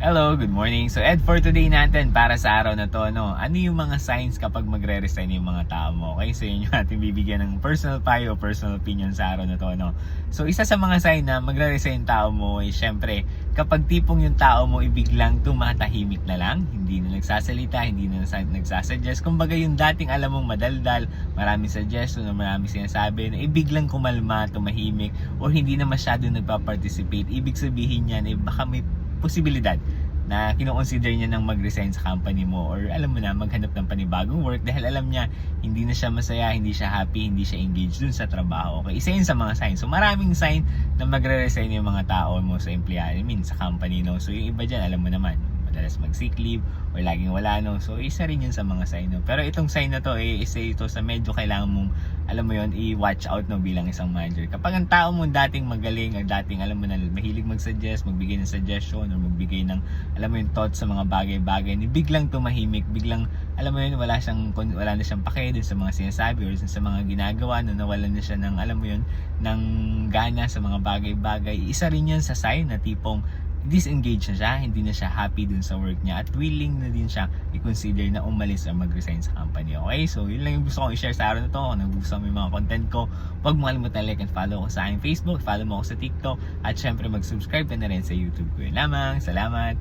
Hello, good morning. So Ed, for today natin, para sa araw na to, ano yung mga signs kapag magre-resign yung mga tao mo? Okay, so yun yung ating bibigyan ng personal payo o personal opinion sa araw na to, no? So isa sa mga sign na magre-resign tao mo ay syempre, kapag tipong yung tao mo ibiglang tumatahimik na lang, hindi na nagsasalita, hindi na nagsasuggest. Kumbaga yung dating alam mong madaldal, maraming suggestion o maraming sinasabi, na ibiglang kumalma, tumahimik, o hindi na masyado nagpa-participate. Ibig sabihin yan, baka may posibilidad na kino-consider niya ng mag-resign sa company mo, or alam mo na, maghanap ng panibagong work dahil alam niya hindi na siya masaya, hindi siya happy, hindi siya engaged dun sa trabaho. Okay, isa yun sa mga sign. So maraming sign na magre-resign yung mga tao mo sa empleyado, sa company, no? So yung iba dyan, alam mo naman, madalas mag-sick leave or laging wala, no? So isa rin yun sa mga sign, no? Pero itong sign na to, isa ito sa medyo kailangan mong, alam mo yun, i-watch out, no, bilang isang manager. Kapag ang tao mo dating magaling or dating, alam mo na, mahilig mag-suggest, magbigay ng suggestion or magbigay ng, alam mo yung thoughts sa mga bagay-bagay, ni biglang tumahimik, biglang, alam mo yun, wala na siyang pake dun sa mga sinasabi or sa mga ginagawa, no, nawalan na siya ng, alam mo yun, ng gana sa mga bagay-bagay. Isa rin yun sa sign na tipong disengage na siya, hindi na siya happy dun sa work niya, at willing na din siya i-consider na umalis or mag-resign sa company. Okay, so yun lang yung gusto kong i-share sa araw na to. Kung nagustuhan mo yung mga content ko, huwag mo kalimutan like and follow ko sa aking Facebook, follow mo ako sa TikTok, at syempre mag-subscribe ka na rin sa YouTube ko. Yun lamang, salamat!